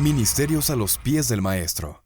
Ministerios a los pies del Maestro.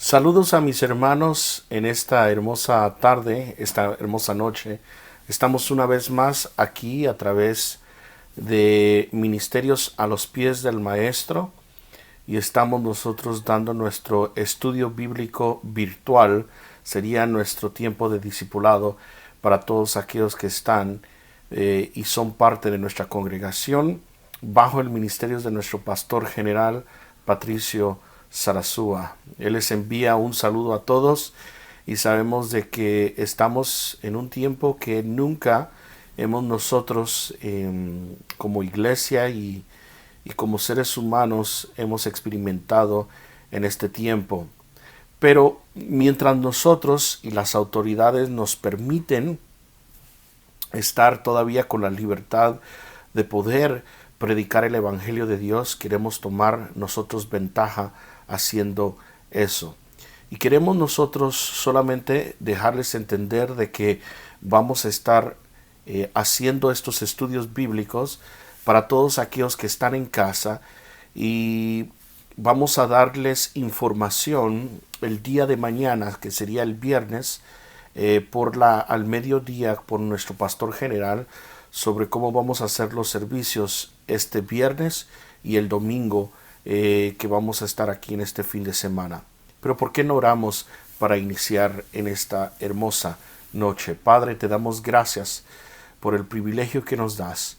Saludos a mis hermanos en esta hermosa tarde, esta hermosa noche. Estamos una vez más aquí a través de Ministerios a los Pies del Maestro y estamos nosotros dando nuestro estudio bíblico virtual. Sería nuestro tiempo de discipulado para todos aquellos que están y son parte de nuestra congregación bajo el ministerio de nuestro pastor general Patricio Sarazúa. Él les envía un saludo a todos y sabemos de que estamos en un tiempo que nunca hemos nosotros como iglesia y como seres humanos hemos experimentado en este tiempo. Pero mientras nosotros y las autoridades nos permiten estar todavía con la libertad de poder predicar el Evangelio de Dios, queremos tomar nosotros ventaja haciendo eso. Y queremos nosotros solamente dejarles entender de que vamos a estar haciendo estos estudios bíblicos para todos aquellos que están en casa y vamos a darles información el día de mañana, que sería el viernes, al mediodía por nuestro pastor general sobre cómo vamos a hacer los servicios este viernes y el domingo que vamos a estar aquí en este fin de semana. Pero ¿por qué no oramos para iniciar en esta hermosa noche? Padre, te damos gracias por el privilegio que nos das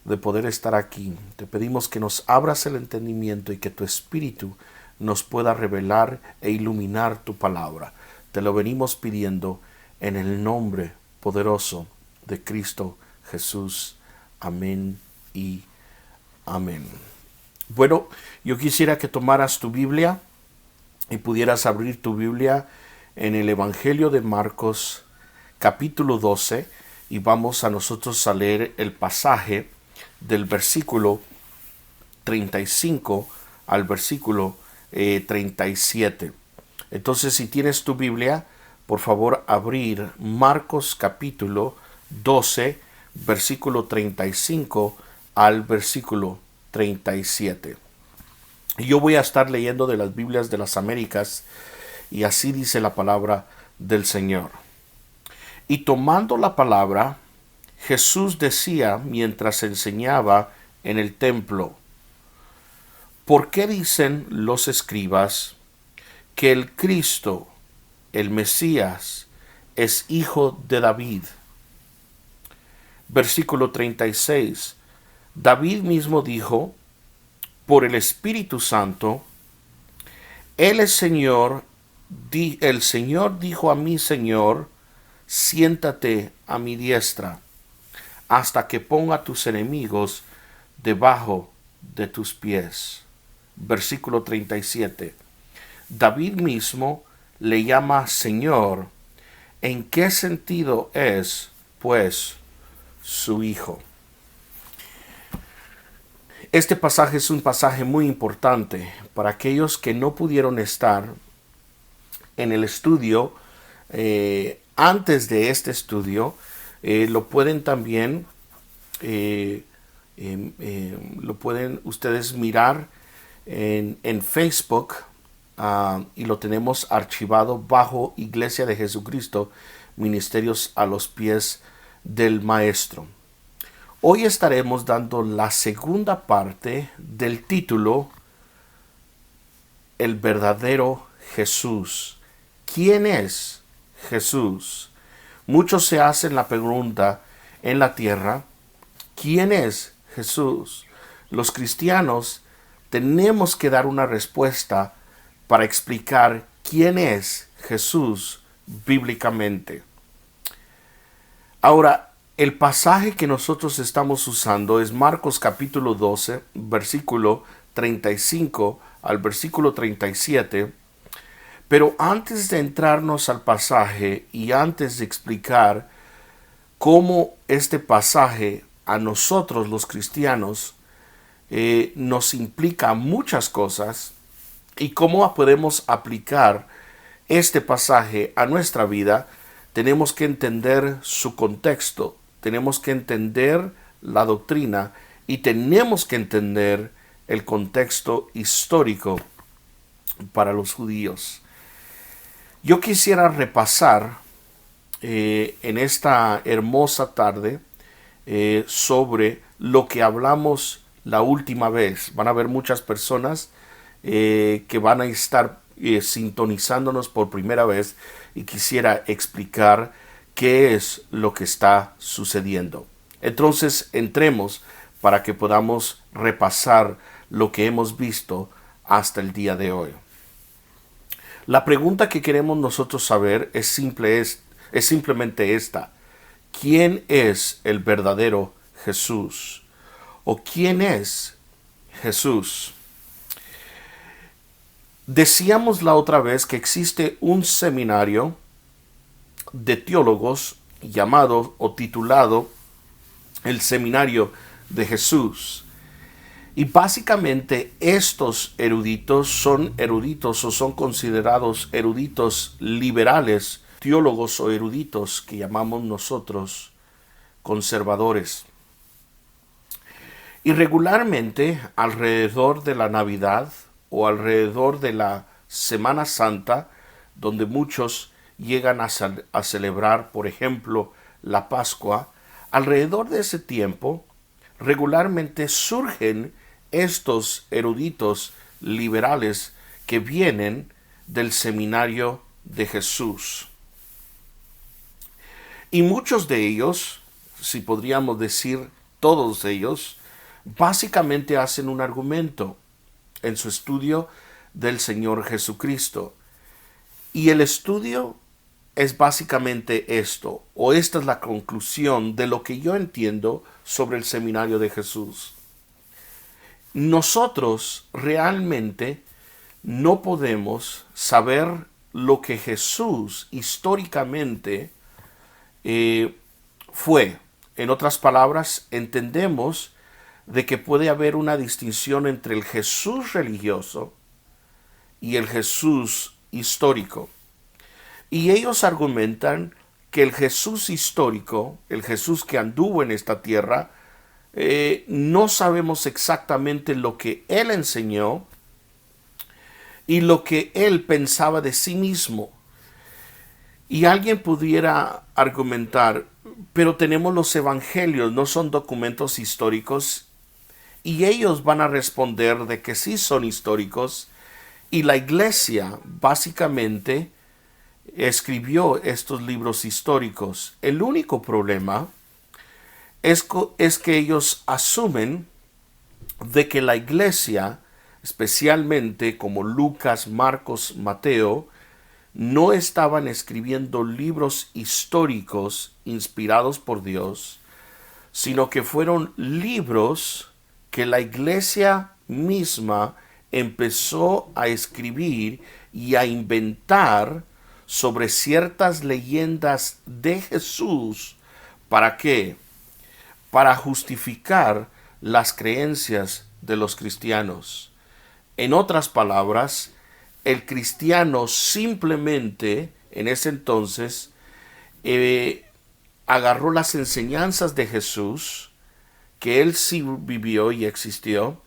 de poder estar aquí. Te pedimos que nos abras el entendimiento y que tu Espíritu nos pueda revelar e iluminar tu palabra. Te lo venimos pidiendo en el nombre poderoso de Cristo Jesús. Amén y amén. Bueno, yo quisiera que tomaras tu Biblia y pudieras abrir tu Biblia en el Evangelio de Marcos, capítulo 12, y vamos a nosotros a leer el pasaje del versículo 35 al versículo 37. Entonces, si tienes tu Biblia, por favor, abrir Marcos capítulo 12, versículo 35 al versículo 37. Yo voy a estar leyendo de las Biblias de las Américas y así dice la palabra del Señor. Y tomando la palabra, Jesús decía mientras enseñaba en el templo: ¿por qué dicen los escribas que el Cristo, el Mesías, es hijo de David? Versículo 36. David mismo dijo por el Espíritu Santo: el Señor dijo a mi Señor: siéntate a mi diestra, hasta que ponga tus enemigos debajo de tus pies. Versículo 37. David mismo le llama Señor. ¿En qué sentido es, pues, su hijo? Este pasaje es un pasaje muy importante para aquellos que no pudieron estar en el estudio. Antes de este estudio, lo pueden también lo pueden ustedes mirar en Facebook, y lo tenemos archivado bajo Iglesia de Jesucristo, Ministerios a los Pies del Maestro. Hoy estaremos dando la segunda parte del título El verdadero Jesús. ¿Quién es Jesús? Muchos se hacen la pregunta en la tierra: ¿quién es Jesús? Los cristianos tenemos que dar una respuesta para explicar quién es Jesús bíblicamente. Ahora, el pasaje que nosotros estamos usando es Marcos capítulo 12, versículo 35 al versículo 37. Pero antes de entrarnos al pasaje y antes de explicar cómo este pasaje a nosotros los cristianos nos implica muchas cosas y cómo podemos aplicar este pasaje a nuestra vida, tenemos que entender su contexto, tenemos que entender la doctrina y tenemos que entender el contexto histórico para los judíos. Yo quisiera repasar en esta hermosa tarde sobre lo que hablamos la última vez. Van a haber muchas personas que van a estar sintonizándonos por primera vez y quisiera explicar qué es lo que está sucediendo. Entonces entremos para que podamos repasar lo que hemos visto hasta el día de hoy. La pregunta que queremos nosotros saber es simplemente esta: ¿quién es el verdadero Jesús? ¿O quién es Jesús? Decíamos la otra vez que existe un seminario de teólogos llamado o titulado el Seminario de Jesús. Y básicamente estos eruditos son eruditos o son considerados eruditos liberales, teólogos o eruditos que llamamos nosotros conservadores. Y regularmente alrededor de la Navidad o alrededor de la Semana Santa, donde muchos llegan a celebrar, por ejemplo, la Pascua, alrededor de ese tiempo regularmente surgen estos eruditos liberales que vienen del Seminario de Jesús. Y muchos de ellos, si podríamos decir todos ellos, básicamente hacen un argumento en su estudio del Señor Jesucristo. Y el estudio es básicamente esto, o esta es la conclusión de lo que yo entiendo sobre el Seminario de Jesús. Nosotros realmente no podemos saber lo que Jesús históricamente fue. En otras palabras, entendemos de que puede haber una distinción entre el Jesús religioso y el Jesús histórico. Y ellos argumentan que el Jesús histórico, el Jesús que anduvo en esta tierra, no sabemos exactamente lo que él enseñó y lo que él pensaba de sí mismo. Y alguien pudiera argumentar, pero tenemos los evangelios, no son documentos históricos, y ellos van a responder de que sí son históricos, y la iglesia básicamente escribió estos libros históricos. El único problema es que ellos asumen de que la iglesia, especialmente como Lucas, Marcos, Mateo, no estaban escribiendo libros históricos inspirados por Dios, sino que fueron libros que la iglesia misma empezó a escribir y a inventar sobre ciertas leyendas de Jesús. ¿Para qué? Para justificar las creencias de los cristianos. En otras palabras, el cristiano simplemente en ese entonces agarró las enseñanzas de Jesús, que él sí vivió y existió,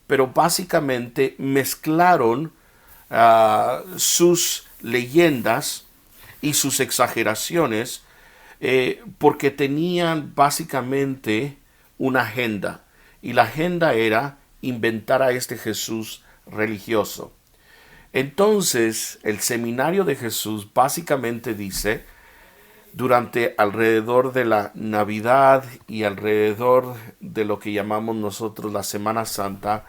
pero básicamente mezclaron sus leyendas y sus exageraciones porque tenían básicamente una agenda, y la agenda era inventar a este Jesús religioso. Entonces, el Seminario de Jesús básicamente dice, durante alrededor de la Navidad y alrededor de lo que llamamos nosotros la Semana Santa,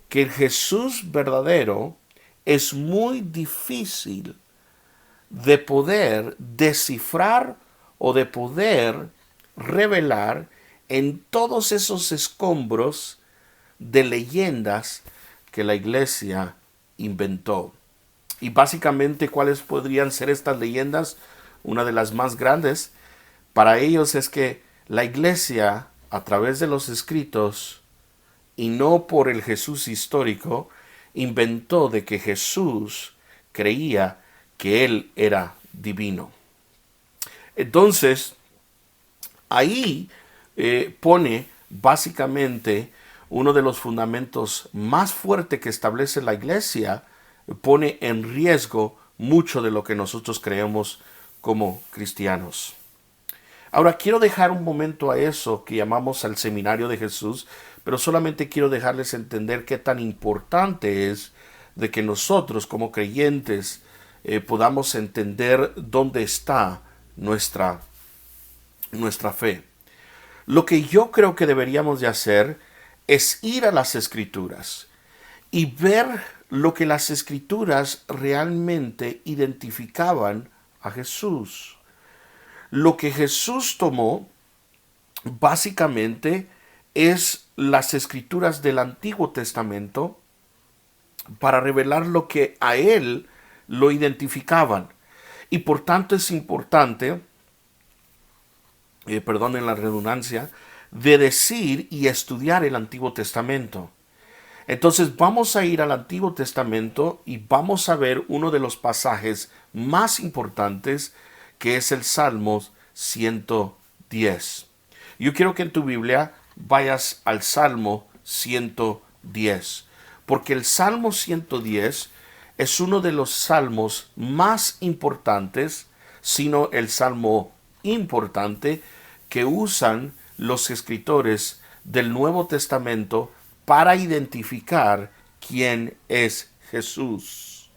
que el Jesús verdadero es muy difícil de poder descifrar o de poder revelar en todos esos escombros de leyendas que la iglesia inventó. Y básicamente, ¿cuáles podrían ser estas leyendas? Una de las más grandes para ellos es que la iglesia, a través de los escritos y no por el Jesús histórico, inventó de que Jesús creía que él era divino. Entonces, ahí pone básicamente uno de los fundamentos más fuertes que establece la iglesia, pone en riesgo mucho de lo que nosotros creemos como cristianos. Ahora quiero dejar un momento a eso que llamamos al seminario de Jesús, pero solamente quiero dejarles entender qué tan importante es de que nosotros como creyentes podamos entender dónde está nuestra fe. Lo que yo creo que deberíamos de hacer es ir a las Escrituras y ver lo que las Escrituras realmente identificaban a Jesús. Lo que Jesús tomó básicamente es las Escrituras del Antiguo Testamento para revelar lo que a él lo identificaban. Y por tanto es importante, perdonen la redundancia, de decir y estudiar el Antiguo Testamento. Entonces vamos a ir al Antiguo Testamento y vamos a ver uno de los pasajes más importantes, que es el Salmo 110. Yo quiero que en tu Biblia vayas al Salmo 110, porque el Salmo 110 es uno de los salmos más importantes, sino el salmo importante que usan los escritores del Nuevo Testamento para identificar quién es Jesús.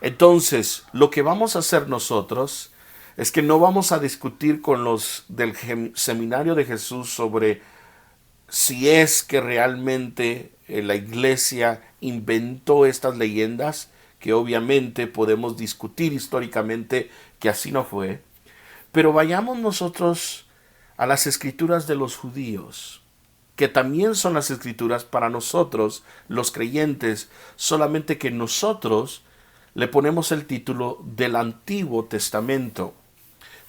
Entonces, lo que vamos a hacer nosotros es que no vamos a discutir con los del seminario de Jesús sobre si es que realmente la iglesia inventó estas leyendas, que obviamente podemos discutir históricamente que así no fue, pero vayamos nosotros a las escrituras de los judíos, que también son las escrituras para nosotros, los creyentes, solamente que nosotros le ponemos el título del Antiguo Testamento.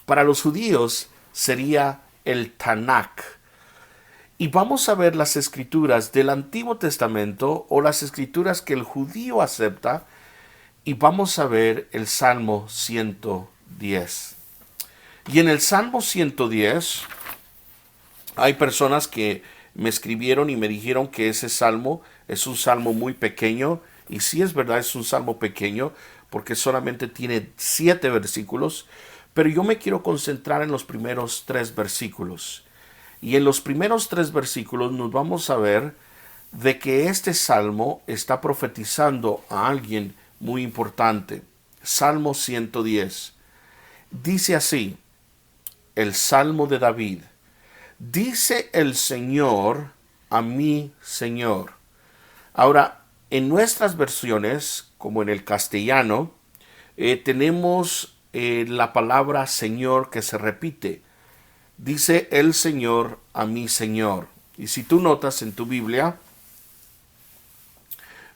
Para los judíos sería el Tanakh. Y vamos a ver las escrituras del Antiguo Testamento o las escrituras que el judío acepta, y vamos a ver el Salmo 110. Y en el Salmo 110 hay personas que me escribieron y me dijeron que ese salmo es un salmo muy pequeño, y sí es verdad, es un salmo pequeño porque solamente tiene 7 versículos, pero yo me quiero concentrar en los primeros 3 versículos. Y en los primeros 3 versículos nos vamos a ver de que este salmo está profetizando a alguien muy importante. Salmo 110. Dice así, el Salmo de David. Dice el Señor a mi Señor. Ahora, en nuestras versiones, como en el castellano, tenemos la palabra Señor que se repite. Dice el Señor a mi Señor. Y si tú notas en tu Biblia,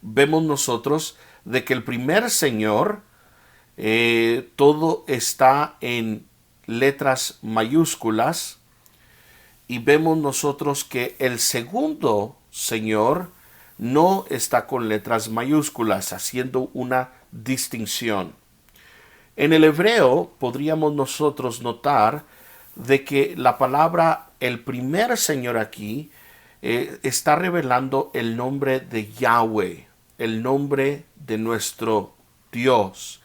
vemos nosotros de que el primer Señor, todo está en letras mayúsculas, y vemos nosotros que el segundo Señor no está con letras mayúsculas, haciendo una distinción. En el hebreo podríamos nosotros notar de que la palabra el primer Señor aquí está revelando el nombre de Yahweh, el nombre de nuestro Dios,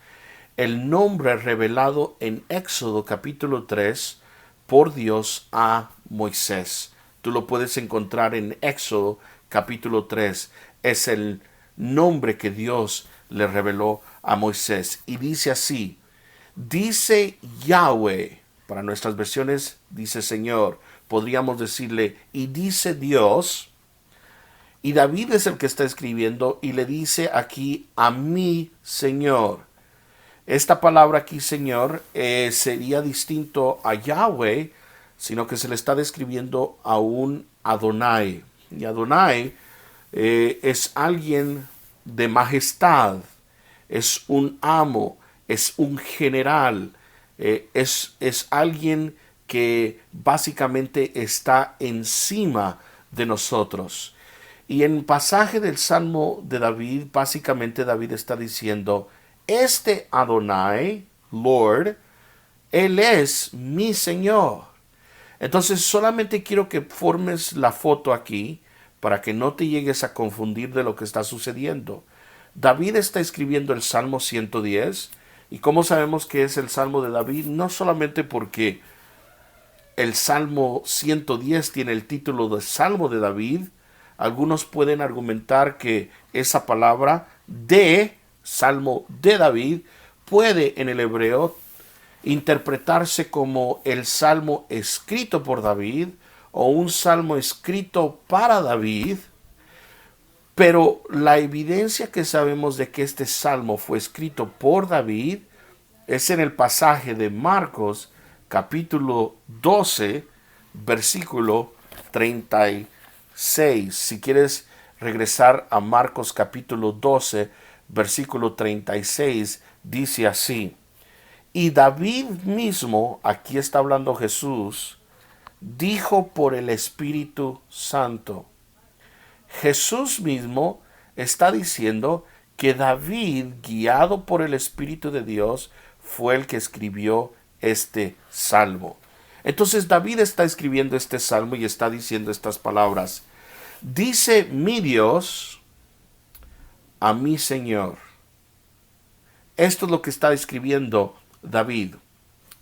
el nombre revelado en Éxodo capítulo 3 por Dios a Moisés. Tú lo puedes encontrar en Éxodo capítulo 3. Es el nombre que Dios le reveló a Moisés. Y dice así, dice Yahweh, para nuestras versiones dice Señor, podríamos decirle, y dice Dios. Y David es el que está escribiendo y le dice aquí a mi Señor. Esta palabra aquí, Señor, sería distinto a Yahweh, sino que se le está describiendo a un Adonai. Y Adonai es alguien de majestad, es un amo, es un general, es alguien que básicamente está encima de nosotros. Y en el pasaje del Salmo de David, básicamente David está diciendo, este Adonai, Lord, Él es mi Señor. Entonces solamente quiero que formes la foto aquí para que no te llegues a confundir de lo que está sucediendo. David está escribiendo el Salmo 110 ¿Y cómo sabemos que es el Salmo de David? No solamente porque el Salmo 110 tiene el título de Salmo de David. Algunos pueden argumentar que esa palabra de Salmo de David puede en el hebreo interpretarse como el salmo escrito por David o un salmo escrito para David, pero la evidencia que sabemos de que este salmo fue escrito por David es en el pasaje de Marcos capítulo 12 versículo 36. Si quieres regresar a Marcos capítulo 12 versículo 36, dice así: y David mismo, aquí está hablando Jesús, dijo por el Espíritu Santo. Jesús mismo está diciendo que David, guiado por el Espíritu de Dios, fue el que escribió este salmo. Entonces David está escribiendo este salmo y está diciendo estas palabras: dice mi Dios a mi Señor. Esto es lo que está escribiendo David.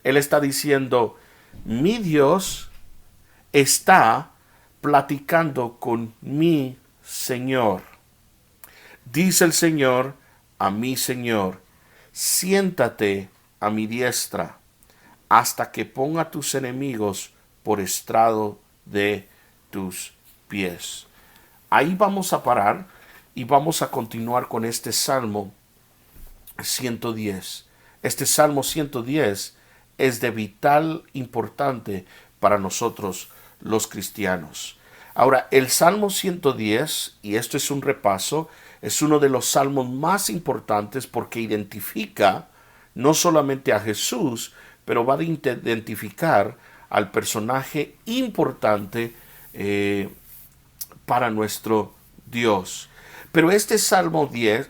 Él está diciendo: mi Dios está platicando con mi Señor. Dice el Señor a mi Señor: siéntate a mi diestra hasta que ponga tus enemigos por estrado de tus pies. Ahí vamos a parar y vamos a continuar con este Salmo 110. Este Salmo 110 es de vital importante para nosotros los cristianos. Ahora, el Salmo 110, y esto es un repaso, es uno de los salmos más importantes porque identifica no solamente a Jesús, pero va a identificar al personaje importante para nuestro Dios. Pero este Salmo 110,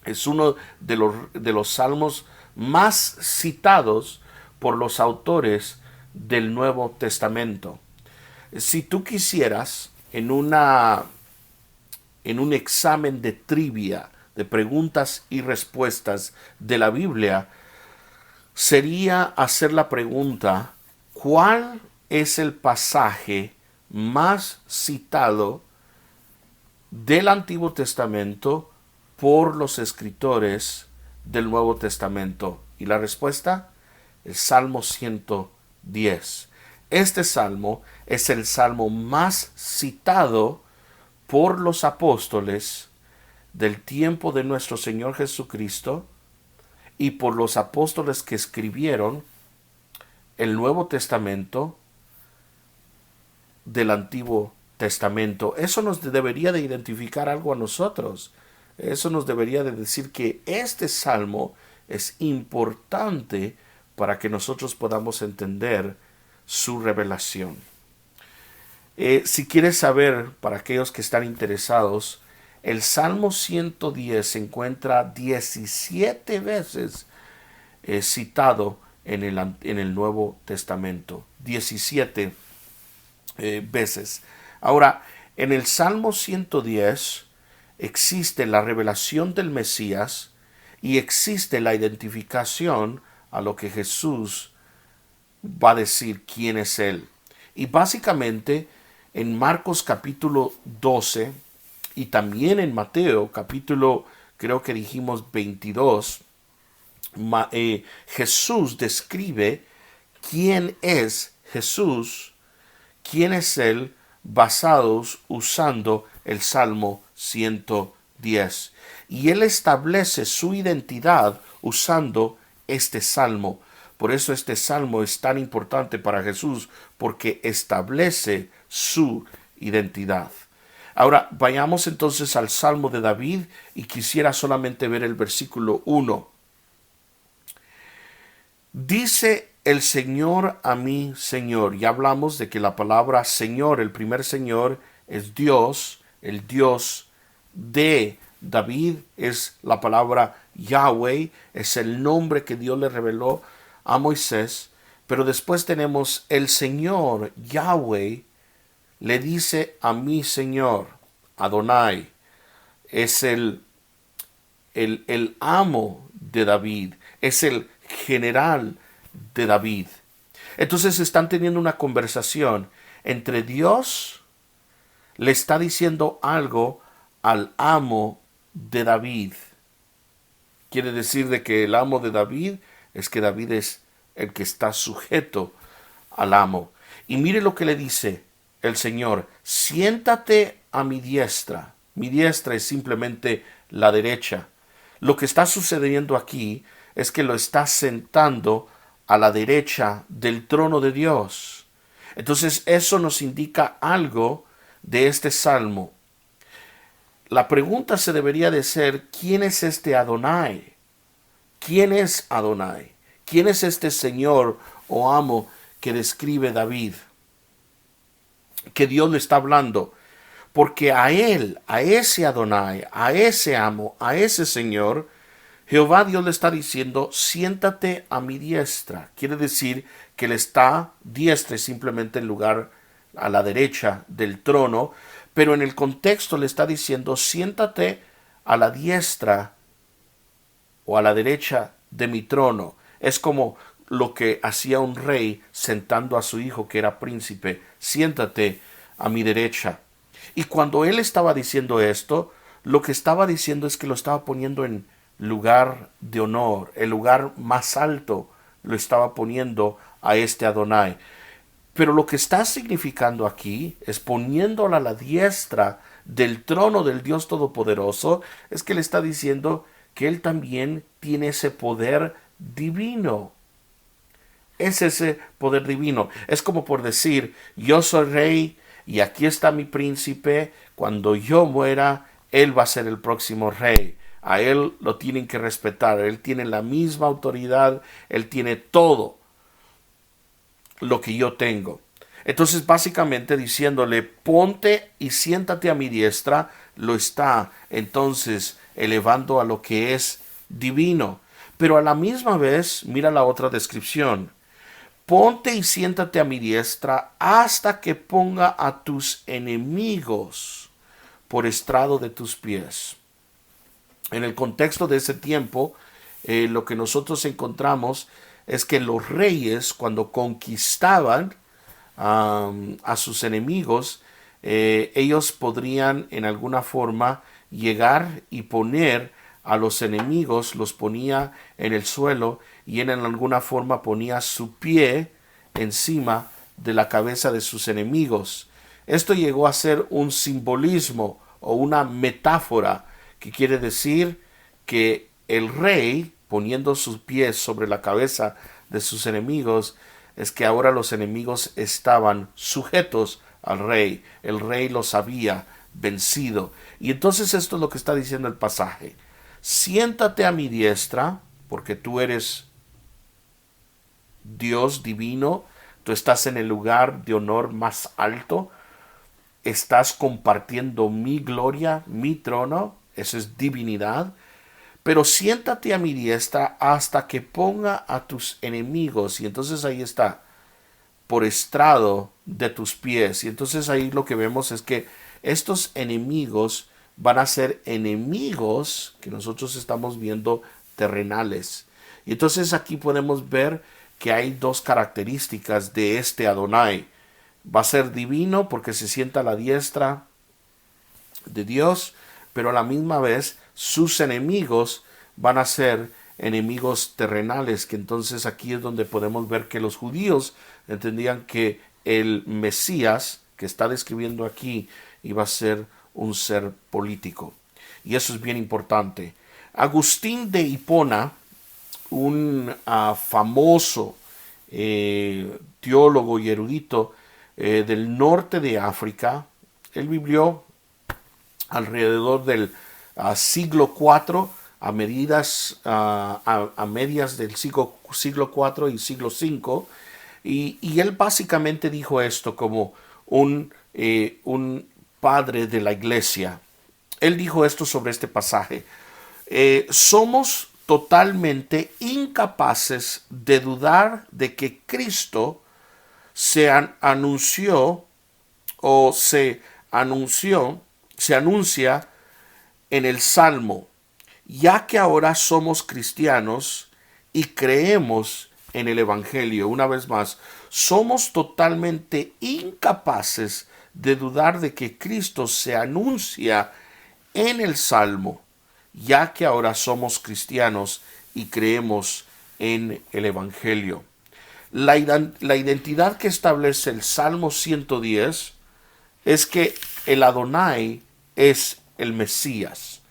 es uno de los salmos más citados por los autores del Nuevo Testamento. Si tú quisieras en un examen de trivia, de preguntas y respuestas de la Biblia, sería hacer la pregunta: ¿cuál es el pasaje más citado del Antiguo Testamento por los escritores del Nuevo Testamento? Y la respuesta: el Salmo 110. Este salmo es el salmo más citado por los apóstoles del tiempo de nuestro Señor Jesucristo y por los apóstoles que escribieron el Nuevo Testamento del Antiguo Testamento. Eso nos debería de identificar algo a nosotros. Eso nos debería de decir que este salmo es importante para que nosotros podamos entender su revelación. Si quieres saber, para aquellos que están interesados, el Salmo 110 se encuentra 17 veces citado en el Nuevo Testamento. 17 veces. Ahora, en el Salmo 110 existe la revelación del Mesías y existe la identificación a lo que Jesús va a decir quién es Él. Y básicamente en Marcos capítulo 12 y también en Mateo capítulo, creo que dijimos 22, Jesús describe quién es Jesús, quién es Él, basados usando el Salmo 110. Y Él establece su identidad usando este salmo. Por eso este salmo es tan importante para Jesús, porque establece su identidad. Ahora vayamos entonces al Salmo de David y quisiera solamente ver el versículo 1. Dice el Señor a mi Señor. Ya hablamos de que la palabra Señor, el primer Señor, es Dios. El Dios de David es la palabra Yahweh, es el nombre que Dios le reveló a Moisés. Pero después tenemos el Señor, Yahweh, le dice a mi Señor, Adonai, es el el amo de David, es el general de David. Entonces están teniendo una conversación entre Dios, le está diciendo algo al amo de David. Quiere decir de que el amo de David es que David es el que está sujeto al amo. Y mire lo que le dice el Señor: siéntate a mi diestra. Mi diestra es simplemente la derecha. Lo que está sucediendo aquí es que lo está sentando a la derecha del trono de Dios. Entonces eso nos indica algo de este salmo. La pregunta se debería de ser: ¿quién es este Adonai? ¿Quién es Adonai? ¿Quién es este Señor o amo que describe David? Que Dios le está hablando. Porque a él, a ese Adonai, a ese amo, a ese Señor, Jehová Dios le está diciendo: siéntate a mi diestra. Quiere decir que él está diestra, simplemente en lugar a la derecha del trono, pero en el contexto le está diciendo: siéntate a la diestra o a la derecha de mi trono. Es como lo que hacía un rey sentando a su hijo que era príncipe: siéntate a mi derecha. Y cuando él estaba diciendo esto, lo que estaba diciendo es que lo estaba poniendo en lugar de honor, el lugar más alto lo estaba poniendo a este Adonai. Pero lo que está significando aquí es poniéndola a la diestra del trono del Dios Todopoderoso, es que le está diciendo que él también tiene ese poder divino. Es ese poder divino. Es como por decir: yo soy rey y aquí está mi príncipe. Cuando yo muera, él va a ser el próximo rey. A él lo tienen que respetar. Él tiene la misma autoridad. Él tiene todo lo que yo tengo. Entonces, básicamente diciéndole: ponte y siéntate a mi diestra, lo está entonces elevando a lo que es divino. Pero a la misma vez, mira la otra descripción: ponte y siéntate a mi diestra hasta que ponga a tus enemigos por estrado de tus pies. En el contexto de ese tiempo, lo que nosotros encontramos es que los reyes, cuando conquistaban a sus enemigos, ellos podrían en alguna forma llegar y poner a los enemigos, los ponía en el suelo y en alguna forma ponía su pie encima de la cabeza de sus enemigos. Esto llegó a ser un simbolismo o una metáfora que quiere decir que el rey, poniendo sus pies sobre la cabeza de sus enemigos, es que ahora los enemigos estaban sujetos al rey. El rey los había vencido. Y entonces esto es lo que está diciendo el pasaje: siéntate a mi diestra, porque tú eres Dios divino, tú estás en el lugar de honor más alto, estás compartiendo mi gloria, mi trono, eso es divinidad. Pero siéntate a mi diestra hasta que ponga a tus enemigos. Y entonces ahí está: por estrado de tus pies. Y entonces ahí lo que vemos es que estos enemigos van a ser enemigos que nosotros estamos viendo terrenales. Y entonces aquí podemos ver que hay dos características de este Adonai. Va a ser divino porque se sienta a la diestra de Dios, pero a la misma vez sus enemigos van a ser enemigos terrenales, que entonces aquí es donde podemos ver que los judíos entendían que el Mesías que está describiendo aquí iba a ser un ser político. Y eso es bien importante. Agustín de Hipona, un famoso teólogo y erudito del norte de África, él vivió alrededor del siglo IV, a medias del siglo IV y siglo V, y él básicamente dijo esto como un padre de la iglesia. Él dijo esto sobre este pasaje: somos totalmente incapaces de dudar de que Cristo se anuncia en el Salmo, ya que ahora somos cristianos y creemos en el Evangelio. Una vez más, somos totalmente incapaces de dudar de que Cristo se anuncia en el Salmo, ya que ahora somos cristianos y creemos en el Evangelio. La identidad que establece el Salmo 110 es que el Adonai es el Mesías.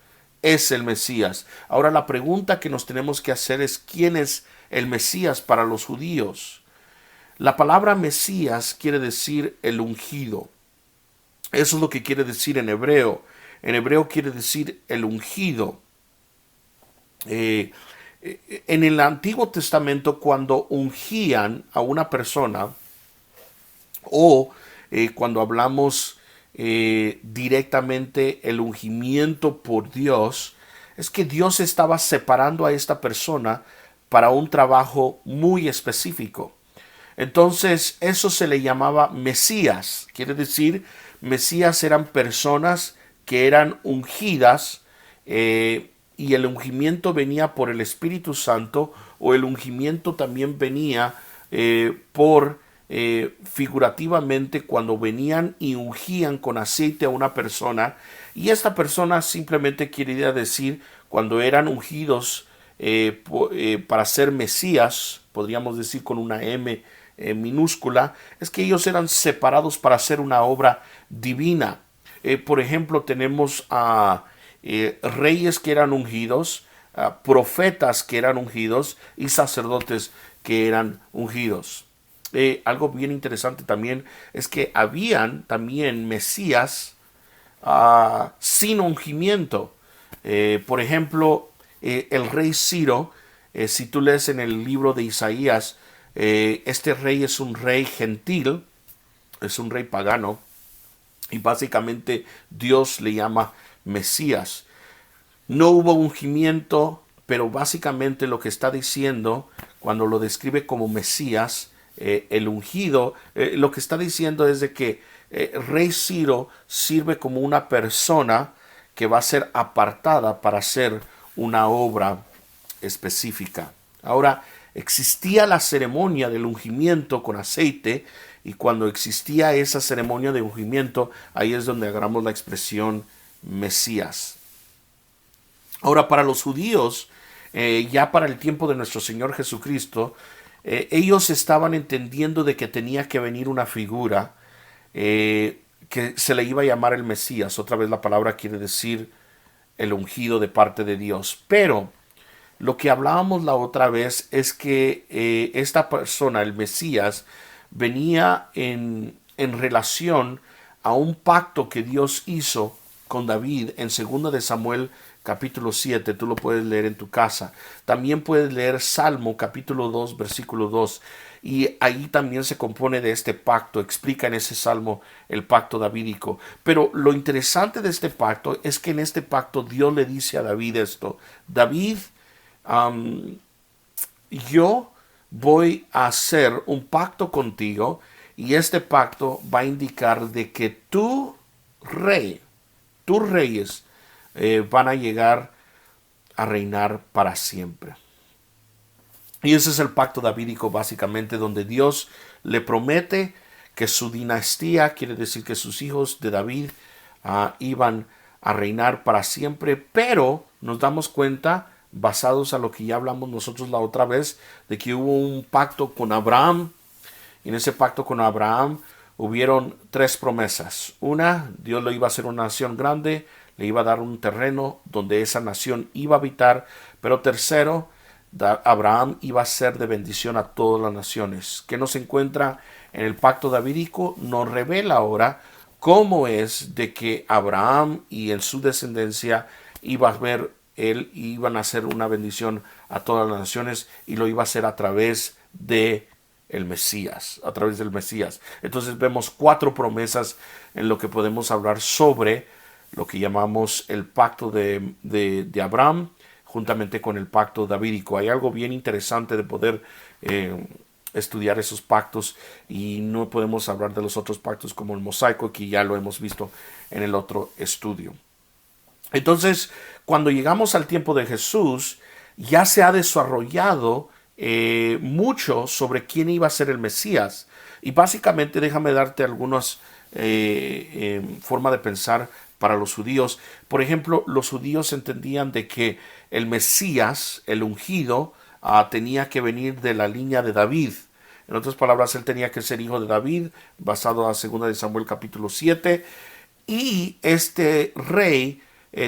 Es el Mesías. Ahora la pregunta que nos tenemos que hacer es ¿quién es el Mesías para los judíos? La palabra Mesías quiere decir el ungido. Eso es lo que quiere decir en hebreo. En hebreo quiere decir el ungido. En el Antiguo Testamento, cuando ungían a una persona, o cuando hablamos directamente el ungimiento por Dios, es que Dios estaba separando a esta persona para un trabajo muy específico. Entonces eso se le llamaba Mesías. Quiere decir, Mesías eran personas que eran ungidas, y el ungimiento venía por el Espíritu Santo, o el ungimiento también venía por figurativamente cuando venían y ungían con aceite a una persona, y esta persona simplemente quería decir cuando eran ungidos para ser Mesías, podríamos decir con una M minúscula, es que ellos eran separados para hacer una obra divina. Por ejemplo, tenemos a reyes que eran ungidos, profetas que eran ungidos y sacerdotes que eran ungidos. Algo bien interesante también es que habían también mesías sin ungimiento. Por ejemplo, el rey Ciro, si tú lees en el libro de Isaías, este rey es un rey gentil, es un rey pagano, y básicamente Dios le llama Mesías. No hubo ungimiento, pero básicamente lo que está diciendo cuando lo describe como Mesías, el ungido, lo que está diciendo es de que rey Ciro sirve como una persona que va a ser apartada para hacer una obra específica. Ahora, existía la ceremonia del ungimiento con aceite, y cuando existía esa ceremonia de ungimiento, ahí es donde agarramos la expresión Mesías. Ahora, para los judíos, ya para el tiempo de nuestro Señor Jesucristo, ellos estaban entendiendo de que tenía que venir una figura que se le iba a llamar el Mesías. Otra vez la palabra quiere decir el ungido de parte de Dios. Pero lo que hablábamos la otra vez es que esta persona, el Mesías, venía en relación a un pacto que Dios hizo con David en 2 de Samuel capítulo 7, tú lo puedes leer en tu casa. También puedes leer Salmo capítulo 2, versículo 2, y ahí también se compone de este pacto, explica en ese salmo el pacto davídico. Pero lo interesante de este pacto es que en este pacto Dios le dice a David esto: David, yo voy a hacer un pacto contigo, y este pacto va a indicar de que tu rey, tus reyes van a llegar a reinar para siempre. Y ese es el pacto davídico básicamente, donde Dios le promete que su dinastía, quiere decir que sus hijos de David iban a reinar para siempre, pero nos damos cuenta, basados a lo que ya hablamos nosotros la otra vez, de que hubo un pacto con Abraham, y en ese pacto con Abraham hubieron 3 promesas. Una, Dios le iba a hacer una nación grande, le iba a dar un terreno donde esa nación iba a habitar, pero tercero, Abraham iba a ser de bendición a todas las naciones. ¿Qué nos encuentra en el pacto davídico? Nos revela ahora cómo es de que Abraham y en su descendencia iban a hacer una bendición a todas las naciones, y lo iba a hacer a través de el Mesías, a través del Mesías. Entonces vemos 4 promesas en lo que podemos hablar sobre lo que llamamos el pacto de Abraham, juntamente con el pacto davídico. Hay algo bien interesante de poder estudiar esos pactos, y no podemos hablar de los otros pactos como el mosaico, que ya lo hemos visto en el otro estudio. Entonces, cuando llegamos al tiempo de Jesús, ya se ha desarrollado mucho sobre quién iba a ser el Mesías. Y básicamente déjame darte algunas formas de pensar para los judíos. Por ejemplo, los judíos entendían de que el Mesías, el ungido, tenía que venir de la línea de David. En otras palabras, él tenía que ser hijo de David, basado a 2 de Samuel capítulo 7. Y este rey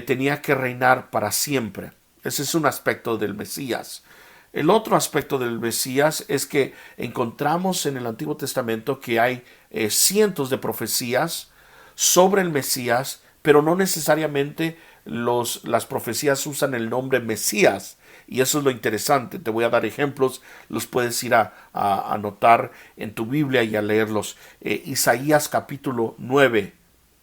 tenía que reinar para siempre. Ese es un aspecto del Mesías. El otro aspecto del Mesías es que encontramos en el Antiguo Testamento que hay cientos de profecías sobre el Mesías, pero no necesariamente las profecías usan el nombre Mesías. Y eso es lo interesante. Te voy a dar ejemplos, los puedes ir a anotar en tu Biblia y a leerlos. Isaías capítulo 9,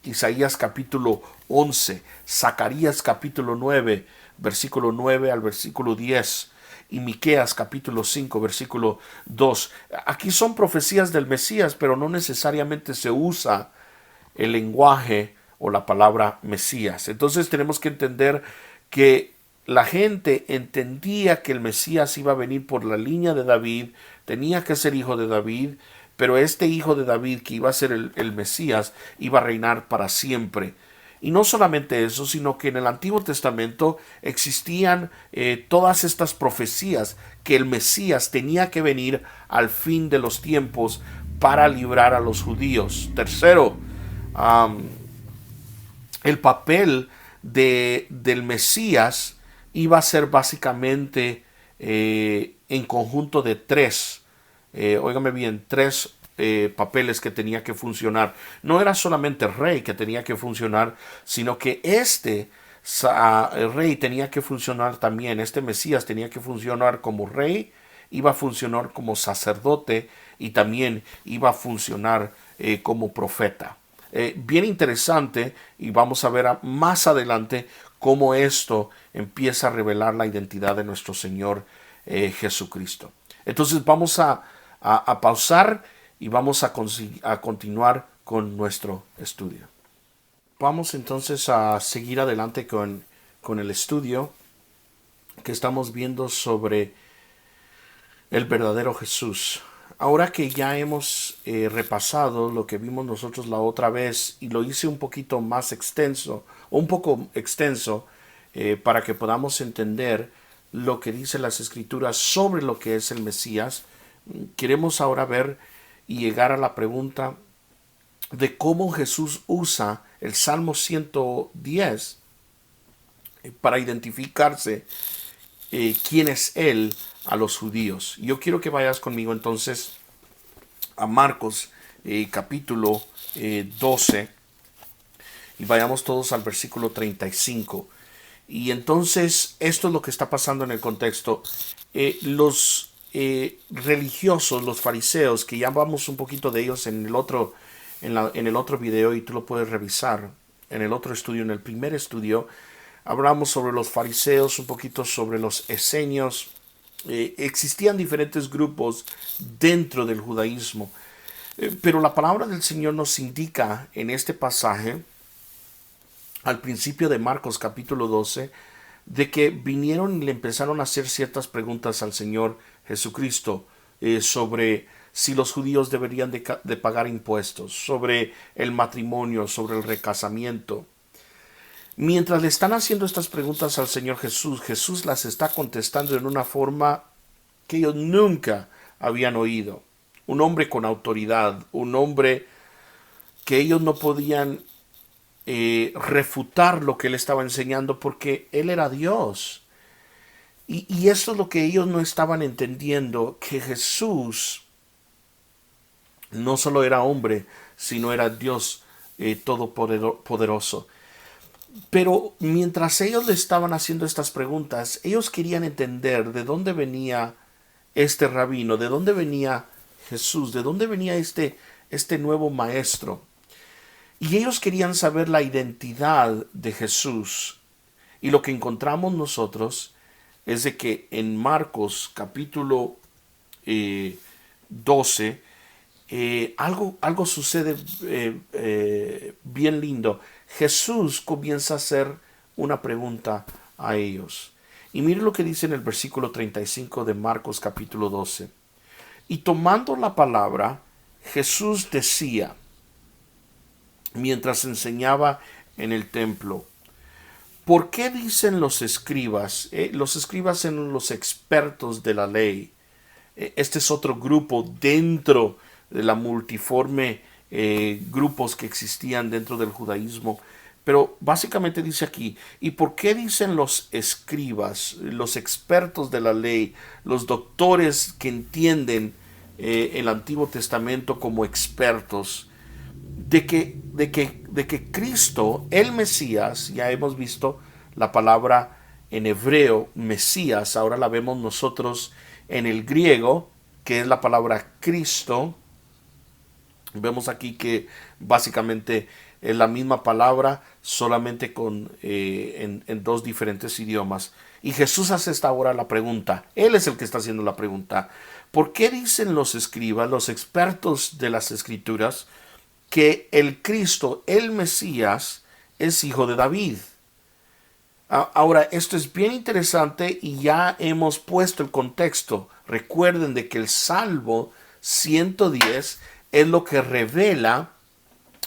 Isaías capítulo 11, Zacarías capítulo 9, versículo 9 al versículo 10, y Miqueas capítulo 5, versículo 2. Aquí son profecías del Mesías, pero no necesariamente se usa el lenguaje o la palabra Mesías. Entonces tenemos que entender que la gente entendía que el Mesías iba a venir por la línea de David, tenía que ser hijo de David, pero este hijo de David que iba a ser el Mesías iba a reinar para siempre. Y no solamente eso, sino que en el Antiguo Testamento existían todas estas profecías que el Mesías tenía que venir al fin de los tiempos para librar a los judíos. Tercero, el papel del Mesías iba a ser básicamente en conjunto de tres, óigame bien, tres papeles que tenía que funcionar. No era solamente el rey que tenía que funcionar, sino que el rey tenía que funcionar también, este Mesías tenía que funcionar como rey, iba a funcionar como sacerdote y también iba a funcionar como profeta. Bien interesante, y vamos a ver más adelante cómo esto empieza a revelar la identidad de nuestro Señor Jesucristo. Entonces vamos a pausar y vamos a continuar con nuestro estudio. Vamos entonces a seguir adelante con el estudio que estamos viendo sobre el verdadero Jesús. Ahora que ya hemos repasado lo que vimos nosotros la otra vez y lo hice un poquito más extenso, o un poco extenso, para que podamos entender lo que dicen las Escrituras sobre lo que es el Mesías, queremos ahora ver y llegar a la pregunta de cómo Jesús usa el Salmo 110 para identificarse quién es Él a los judíos. Yo quiero que vayas conmigo entonces a Marcos capítulo 12 y vayamos todos al versículo 35. Y entonces esto es lo que está pasando en el contexto. Los religiosos, los fariseos, que ya vamos un poquito de ellos en el otro video, y tú lo puedes revisar en el otro estudio, en el primer estudio, hablamos sobre los fariseos, un poquito sobre los esenios. Existían diferentes grupos dentro del judaísmo, pero la palabra del Señor nos indica en este pasaje, al principio de Marcos capítulo 12, de que vinieron y le empezaron a hacer ciertas preguntas al Señor Jesucristo sobre si los judíos deberían de pagar impuestos, sobre el matrimonio, sobre el recasamiento. Mientras le están haciendo estas preguntas al Señor Jesús, Jesús las está contestando en una forma que ellos nunca habían oído. Un hombre con autoridad, un hombre que ellos no podían refutar lo que él estaba enseñando porque él era Dios. Y esto es lo que ellos no estaban entendiendo, que Jesús no solo era hombre, sino era Dios todopoderoso. Pero mientras ellos le estaban haciendo estas preguntas, ellos querían entender de dónde venía este rabino, de dónde venía Jesús, de dónde venía este nuevo maestro. Y ellos querían saber la identidad de Jesús. Y lo que encontramos nosotros es de que en Marcos capítulo 12, algo sucede bien lindo. Jesús comienza a hacer una pregunta a ellos. Y mire lo que dice en el versículo 35 de Marcos capítulo 12. Y tomando la palabra, Jesús decía, mientras enseñaba en el templo, ¿por qué dicen los escribas? Los escribas eran los expertos de la ley. Este es otro grupo dentro de la multiforme grupos que existían dentro del judaísmo. Pero básicamente dice aquí, ¿y por qué dicen los escribas, los expertos de la ley, los doctores que entienden el Antiguo Testamento como expertos, de que Cristo, el Mesías, ya hemos visto la palabra en hebreo, Mesías, ahora la vemos nosotros en el griego, que es la palabra Cristo. Vemos aquí que básicamente es la misma palabra, solamente en dos diferentes idiomas. Y Jesús hace esta hora la pregunta. Él es el que está haciendo la pregunta. ¿Por qué dicen los escribas, los expertos de las Escrituras, que el Cristo, el Mesías, es hijo de David? Ahora, esto es bien interesante y ya hemos puesto el contexto. Recuerden de que el Salmo 110 es lo que revela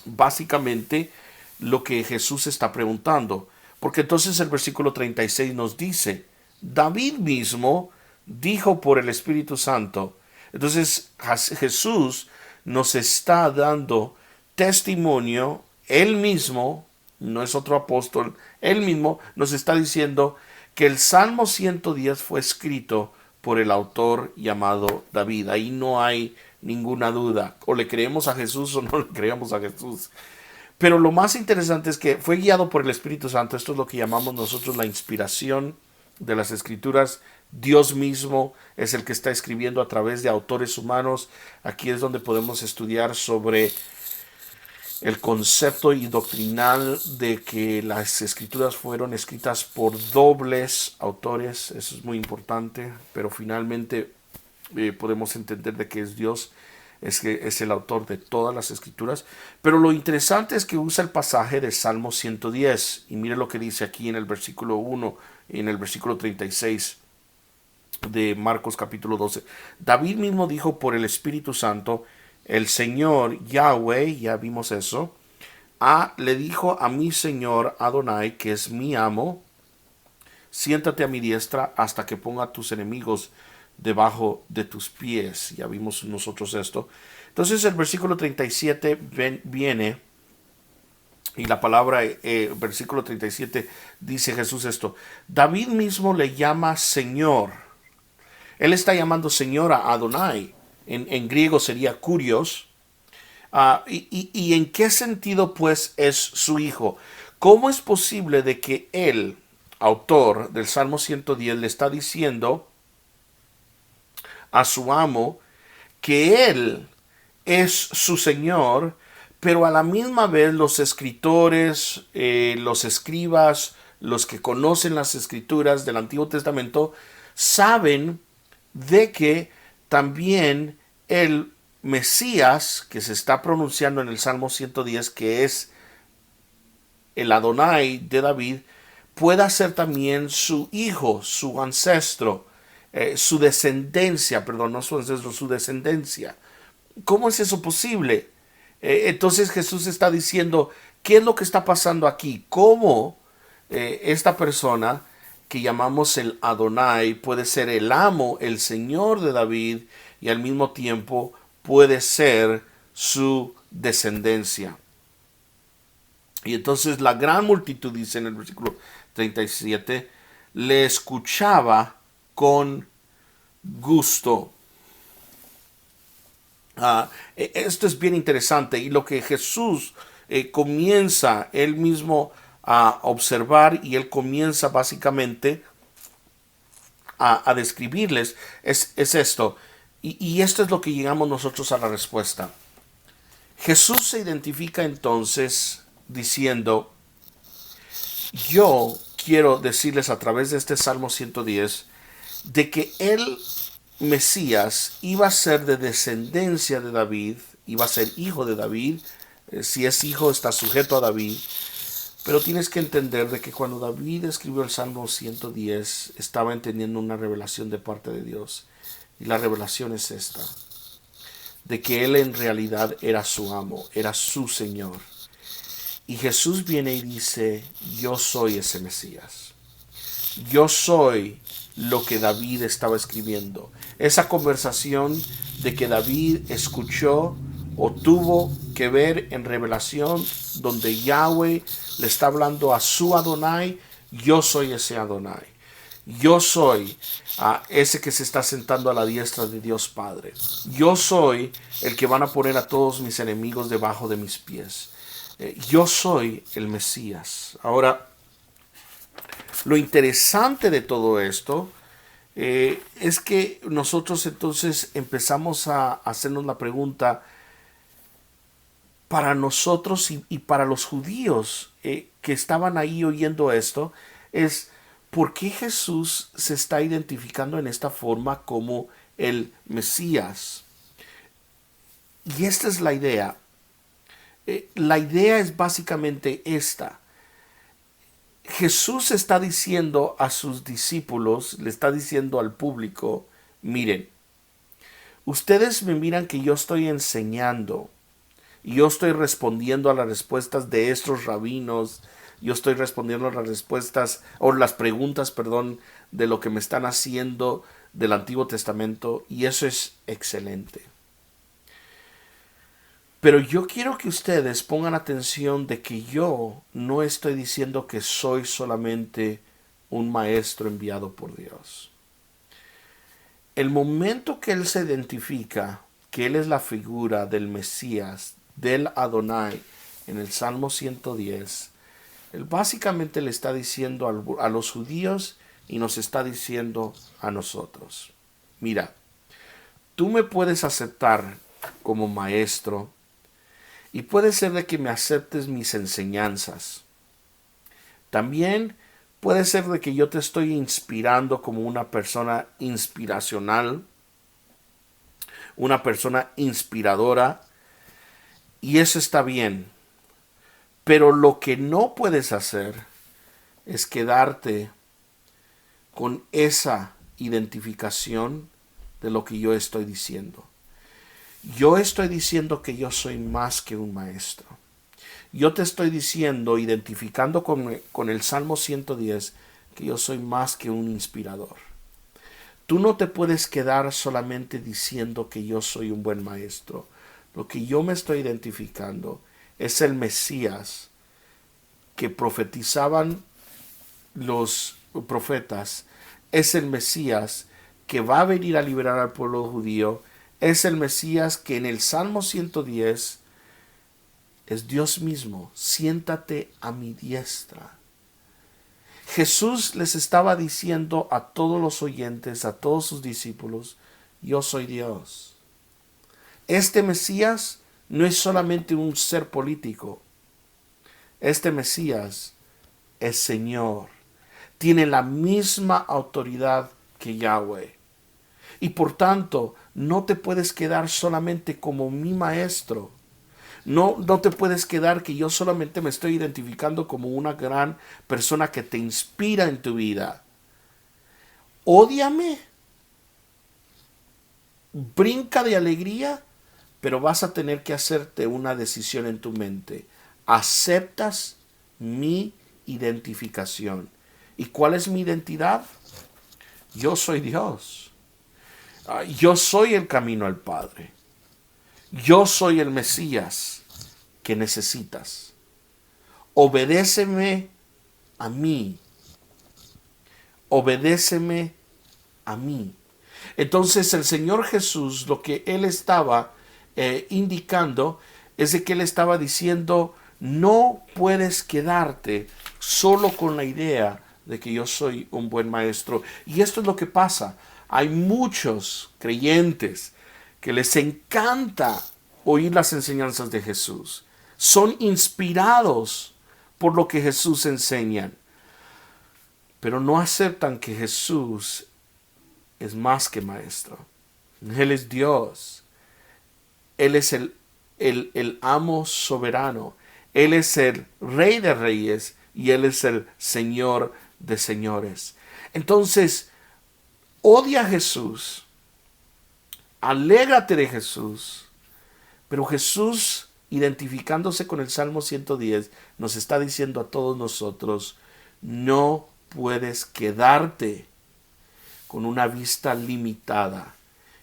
básicamente lo que Jesús está preguntando. Porque entonces el versículo 36 nos dice, David mismo dijo por el Espíritu Santo. Entonces Jesús nos está dando testimonio, él mismo, no es otro apóstol, él mismo nos está diciendo que el Salmo 110 fue escrito por el autor llamado David. Ahí no hay ninguna duda. O le creemos a Jesús o no le creemos a Jesús. Pero lo más interesante es que fue guiado por el Espíritu Santo. Esto es lo que llamamos nosotros la inspiración de las Escrituras. Dios mismo es el que está escribiendo a través de autores humanos. Aquí es donde podemos estudiar sobre el concepto y doctrinal de que las Escrituras fueron escritas por dobles autores. Eso es muy importante, pero finalmente podemos entender de que es Dios, es que es el autor de todas las Escrituras. Pero lo interesante es que usa el pasaje de Salmo 110, y mire lo que dice aquí en el versículo 1 y en el versículo 36 de Marcos capítulo 12. David mismo dijo por el Espíritu Santo, el Señor Yahweh, ya vimos eso, le dijo a mi Señor Adonai, que es mi amo, siéntate a mi diestra hasta que ponga a tus enemigos debajo de tus pies. Ya vimos nosotros esto. Entonces el versículo 37 viene, y la palabra, versículo 37, dice Jesús esto, David mismo le llama Señor. Él está llamando Señor a Adonai. En griego sería Kurios. ¿Y en qué sentido pues es su hijo? ¿Cómo es posible de que él, autor del Salmo 110, le está diciendo a su amo que él es su Señor, pero a la misma vez los escritores, los escribas, los que conocen las Escrituras del Antiguo Testamento, saben de que también el Mesías, que se está pronunciando en el Salmo 110, que es el Adonai de David, pueda ser también su hijo, su ancestro, su descendencia, perdón, no su ancestro, su descendencia. ¿Cómo es eso posible? Entonces Jesús está diciendo, ¿qué es lo que está pasando aquí? ¿Cómo esta persona que llamamos el Adonai puede ser el amo, el Señor de David, y al mismo tiempo puede ser su descendencia? Y entonces la gran multitud, dice en el versículo 37, le escuchaba con gusto. Esto es bien interesante, y lo que Jesús comienza él mismo a observar, y él comienza básicamente a describirles, es esto. Y esto es lo que llegamos nosotros a la respuesta. Jesús se identifica entonces diciendo, yo quiero decirles a través de este Salmo 110 de que el Mesías iba a ser de descendencia de David, iba a ser hijo de David. Si es hijo está sujeto a David, Pero tienes que entender de que cuando David escribió el Salmo 110, estaba entendiendo una revelación de parte de Dios. Y la revelación es esta, de que Él en realidad era su amo, era su Señor. Y Jesús viene y dice, yo soy ese Mesías. Yo soy lo que David estaba escribiendo. Esa conversación de que David escuchó o tuvo que ver en revelación, donde Yahweh le está hablando a su Adonai, yo soy ese Adonai. Yo soy ese que se está sentando a la diestra de Dios Padre. Yo soy el que van a poner a todos mis enemigos debajo de mis pies. Yo soy el Mesías. Ahora, lo interesante de todo esto es que nosotros entonces empezamos a hacernos la pregunta, para nosotros y para los judíos que estaban ahí oyendo esto, es ¿por qué Jesús se está identificando en esta forma como el Mesías? Y esta es la idea. La idea es básicamente esta. Jesús está diciendo a sus discípulos, le está diciendo al público, miren, ustedes me miran que yo estoy enseñando, y yo estoy respondiendo a las respuestas de estos rabinos, yo estoy respondiendo a las respuestas, o las preguntas, perdón, de lo que me están haciendo del Antiguo Testamento, y eso es excelente. Pero yo quiero que ustedes pongan atención de que yo no estoy diciendo que soy solamente un maestro enviado por Dios. El momento que Él se identifica que Él es la figura del Mesías, del Adonai, en el Salmo 110, Él básicamente le está diciendo a los judíos y nos está diciendo a nosotros, mira, tú me puedes aceptar como maestro, y puede ser de que me aceptes mis enseñanzas. También puede ser de que yo te estoy inspirando como una persona inspiracional, una persona inspiradora, y eso está bien. Pero lo que no puedes hacer es quedarte con esa identificación de lo que yo estoy diciendo. Yo estoy diciendo que yo soy más que un maestro. Yo te estoy diciendo, identificando con el Salmo 110, que yo soy más que un inspirador. Tú no te puedes quedar solamente diciendo que yo soy un buen maestro. Lo que yo me estoy identificando es el Mesías que profetizaban los profetas. Es el Mesías que va a venir a liberar al pueblo judío. Es el Mesías que en el Salmo 110 es Dios mismo. Siéntate a mi diestra. Jesús les estaba diciendo a todos los oyentes, a todos sus discípulos, yo soy Dios. Este Mesías no es solamente un ser político. Este Mesías es Señor. Tiene la misma autoridad que Yahweh. Y por tanto, no te puedes quedar solamente como mi maestro. No te puedes quedar que yo solamente me estoy identificando como una gran persona que te inspira en tu vida. Ódiame, brinca de alegría, pero vas a tener que hacerte una decisión en tu mente. ¿Aceptas mi identificación? ¿Y cuál es mi identidad? Yo soy Dios. Yo soy el camino al Padre. Yo soy el Mesías que necesitas. Obedéceme a mí. Obedéceme a mí. Entonces el Señor Jesús, lo que Él estaba indicando es de que Él estaba diciendo, no puedes quedarte solo con la idea de que yo soy un buen maestro. Y esto es lo que pasa. Hay muchos creyentes que les encanta oír las enseñanzas de Jesús. Son inspirados por lo que Jesús enseña, pero no aceptan que Jesús es más que maestro. Él es Dios. Él es el amo soberano. Él es el Rey de Reyes y Él es el Señor de señores. Entonces, odia a Jesús, alégrate de Jesús, pero Jesús, identificándose con el Salmo 110, nos está diciendo a todos nosotros, no puedes quedarte con una vista limitada.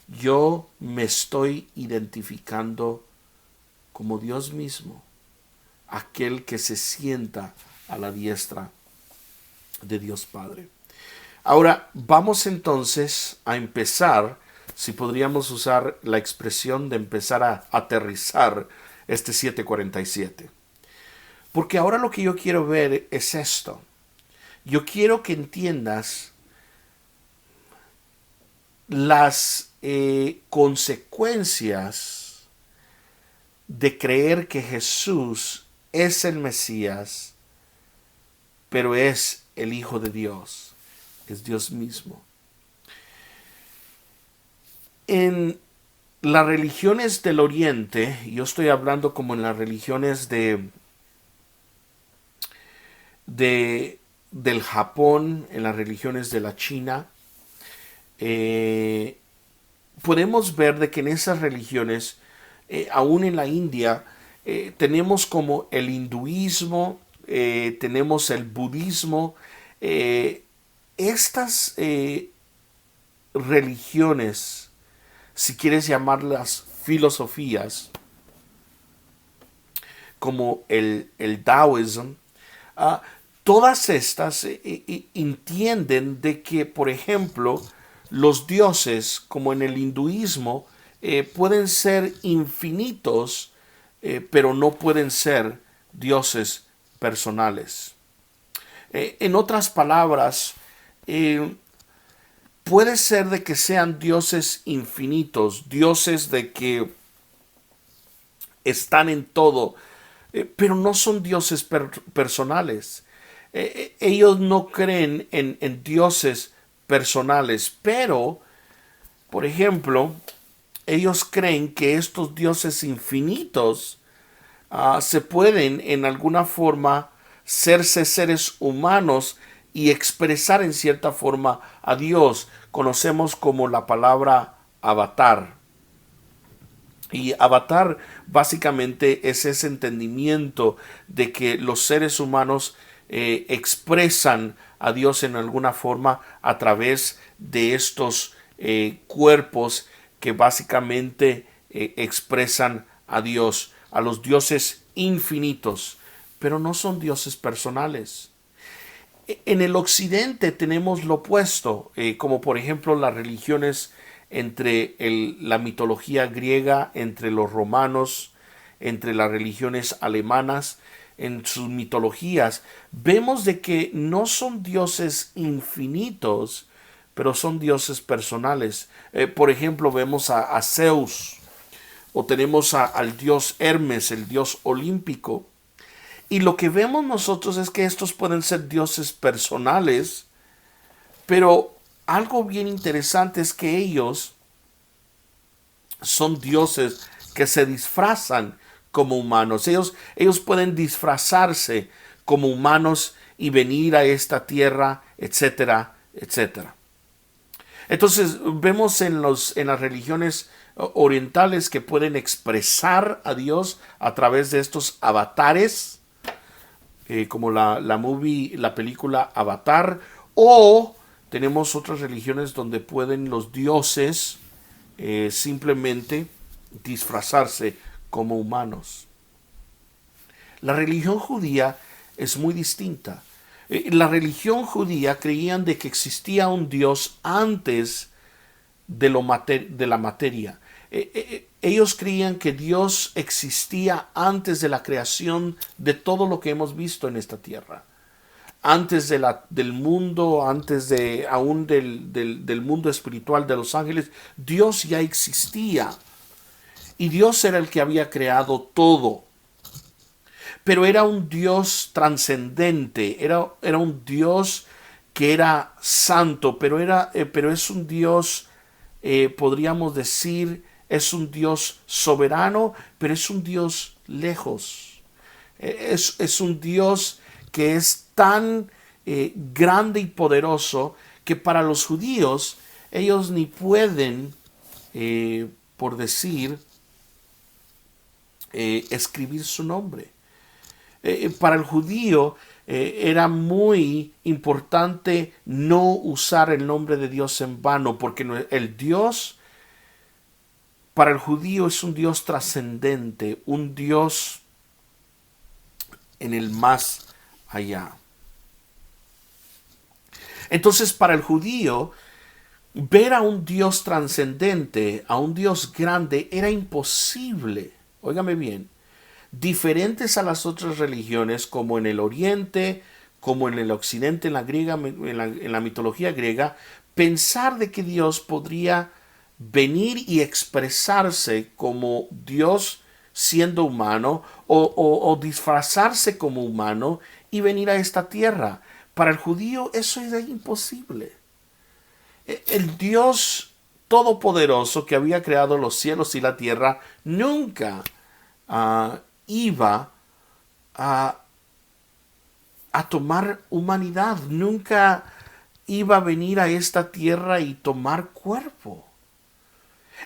Yo me estoy identificando como Dios mismo, aquel que se sienta a la diestra de Dios Padre. Ahora vamos entonces a empezar, si podríamos usar la expresión de empezar a aterrizar este 747. Porque ahora lo que yo quiero ver es esto. Yo quiero que entiendas las consecuencias de creer que Jesús es el Mesías, pero es el Hijo de Dios, es Dios mismo. En las religiones del Oriente, yo estoy hablando como en las religiones del Japón, en las religiones de la China, podemos ver de que en esas religiones, aún en la India, tenemos como el hinduismo, tenemos el budismo, estas religiones, si quieres llamarlas filosofías, como el Taoísmo, todas estas entienden de que, por ejemplo, los dioses, como en el hinduismo, pueden ser infinitos, pero no pueden ser dioses personales. En otras palabras, puede ser de que sean dioses infinitos, dioses de que están en todo, pero no son dioses personales. Ellos no creen en dioses personales, pero, por ejemplo, ellos creen que estos dioses infinitos se pueden en alguna forma serse seres humanos y expresar en cierta forma a Dios. Conocemos como la palabra avatar. Y avatar básicamente es ese entendimiento de que los seres humanos expresan a Dios en alguna forma a través de estos cuerpos que básicamente expresan a Dios, a los dioses infinitos, pero no son dioses personales. En el occidente tenemos lo opuesto, como por ejemplo las religiones entre la mitología griega, entre los romanos, entre las religiones alemanas, en sus mitologías, vemos de que no son dioses infinitos, pero son dioses personales. Por ejemplo, vemos a Zeus, o tenemos al dios Hermes, el dios olímpico. Y lo que vemos nosotros es que estos pueden ser dioses personales, pero algo bien interesante es que ellos son dioses que se disfrazan como humanos. Ellos pueden disfrazarse como humanos y venir a esta tierra, etcétera, etcétera. Entonces vemos en las religiones orientales que pueden expresar a Dios a través de estos avatares, como la película Avatar, o tenemos otras religiones donde pueden los dioses simplemente disfrazarse como humanos. La religión judía es muy distinta. La religión judía creían de que existía un Dios antes de la materia. Ellos creían que Dios existía antes de la creación de todo lo que hemos visto en esta tierra. Antes del mundo, antes aún del mundo espiritual de los ángeles, Dios ya existía. Y Dios era el que había creado todo. Pero era un Dios trascendente, era un Dios que era santo, pero es un Dios, podríamos decir, es un Dios soberano, pero es un Dios lejos. Es un Dios que es tan grande y poderoso que para los judíos ellos ni pueden, por decir, escribir su nombre. Para el judío era muy importante no usar el nombre de Dios en vano, porque el Dios para el judío es un Dios trascendente, un Dios en el más allá. Entonces, para el judío, ver a un Dios trascendente, a un Dios grande, era imposible. Óigame bien. Diferentes a las otras religiones, como en el Oriente, como en el Occidente, en la mitología griega, pensar de que Dios podría venir y expresarse como Dios siendo humano o disfrazarse como humano y venir a esta tierra. Para el judío eso era imposible. El Dios todopoderoso que había creado los cielos y la tierra nunca iba a tomar humanidad, nunca iba a venir a esta tierra y tomar cuerpo.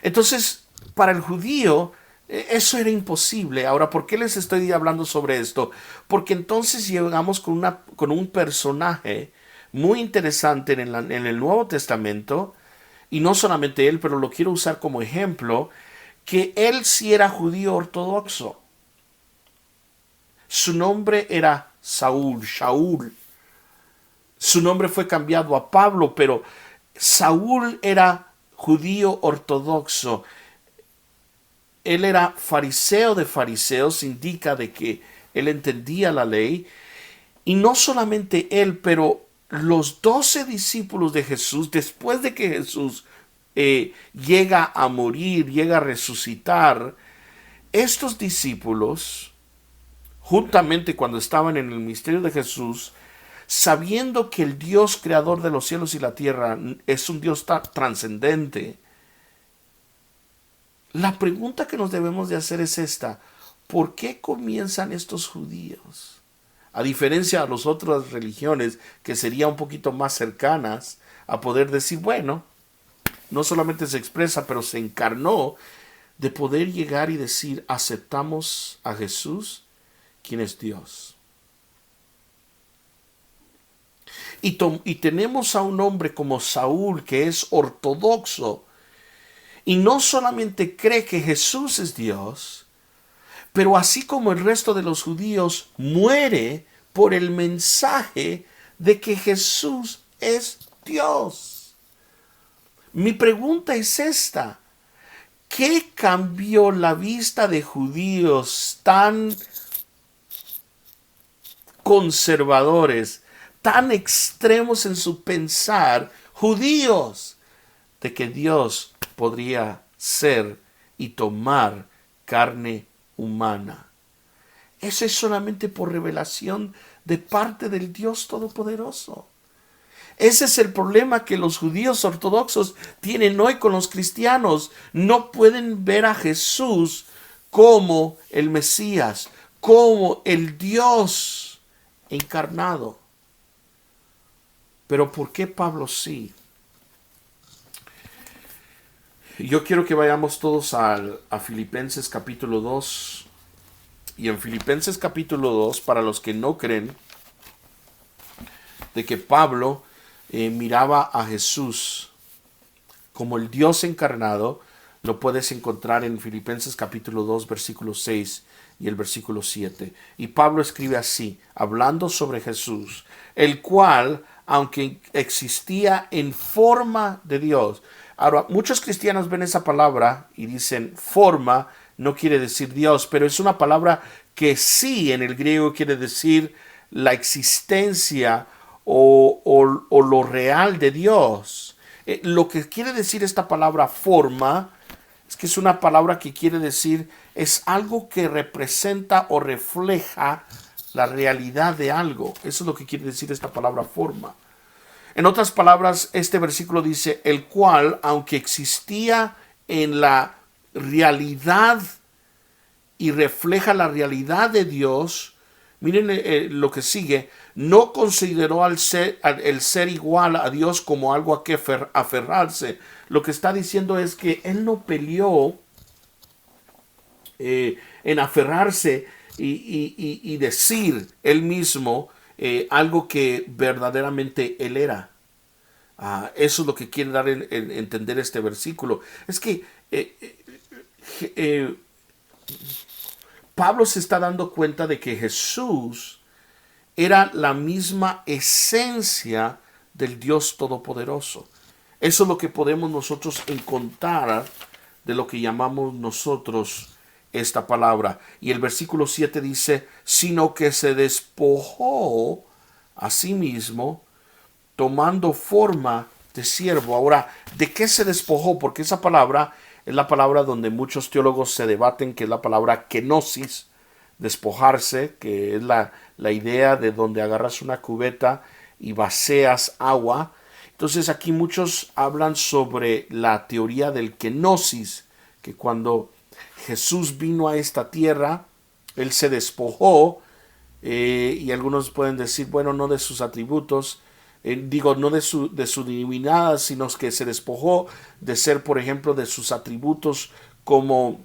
Entonces, para el judío, eso era imposible. Ahora, ¿por qué les estoy hablando sobre esto? Porque entonces llegamos con un personaje muy interesante en el Nuevo Testamento, y no solamente él, pero lo quiero usar como ejemplo, que él sí era judío ortodoxo. Su nombre era Shaul. Su nombre fue cambiado a Pablo, pero Saúl era judío ortodoxo. Él era fariseo de fariseos, indica de que él entendía la ley. Y no solamente él, pero los 12 discípulos de Jesús, después de que Jesús llega a morir, llega a resucitar, estos discípulos, juntamente cuando estaban en el misterio de Jesús, sabiendo que el Dios creador de los cielos y la tierra es un Dios trascendente, la pregunta que nos debemos de hacer es esta: ¿por qué comienzan estos judíos? A diferencia de las otras religiones que serían un poquito más cercanas a poder decir, bueno, no solamente se expresa, pero se encarnó, de poder llegar y decir, aceptamos a Jesús, quien es Dios. Y tenemos a un hombre como Saúl, que es ortodoxo, y no solamente cree que Jesús es Dios, pero así como el resto de los judíos, muere por el mensaje de que Jesús es Dios. Mi pregunta es esta: ¿qué cambió la vista de judíos tan conservadores, tan extremos en su pensar, judíos, de que Dios podría ser y tomar carne humana? Eso es solamente por revelación de parte del Dios Todopoderoso. Ese es el problema que los judíos ortodoxos tienen hoy con los cristianos. No pueden ver a Jesús como el Mesías, como el Dios encarnado. Pero ¿por qué Pablo sí? Yo quiero que vayamos todos a Filipenses capítulo 2. Y en Filipenses capítulo 2, para los que no creen de que Pablo miraba a Jesús como el Dios encarnado, lo puedes encontrar en Filipenses capítulo 2, versículo 6 y el versículo 7. Y Pablo escribe así, hablando sobre Jesús, el cual, aunque existía en forma de Dios. Ahora, muchos cristianos ven esa palabra y dicen forma, no quiere decir Dios, pero es una palabra que sí en el griego quiere decir la existencia o lo real de Dios. Lo que quiere decir esta palabra forma es que es una palabra que quiere decir es algo que representa o refleja la realidad de algo. Eso es lo que quiere decir esta palabra forma. En otras palabras, este versículo dice, el cual, aunque existía en la realidad y refleja la realidad de Dios, Miren lo que sigue. No consideró el ser igual a Dios como algo a que aferrarse. Lo que está diciendo es que él no peleó en aferrarse y decir él mismo algo que verdaderamente él era. Eso es lo que quiere dar en entender este versículo. Es que eh, Pablo se está dando cuenta de que Jesús era la misma esencia del Dios Todopoderoso. Eso es lo que podemos nosotros encontrar de lo que llamamos nosotros esta palabra. Y el versículo 7 dice, sino que se despojó a sí mismo, tomando forma de siervo. Ahora, ¿de qué se despojó? Porque esa palabra es la palabra donde muchos teólogos se debaten, que es la palabra kenosis, despojarse, que es la idea de donde agarras una cubeta y vacías agua. Entonces aquí muchos hablan sobre la teoría del kenosis, que cuando Jesús vino a esta tierra, él se despojó, y algunos pueden decir, bueno, no de sus atributos, no de su divinidad, sino que se despojó de ser, por ejemplo, de sus atributos como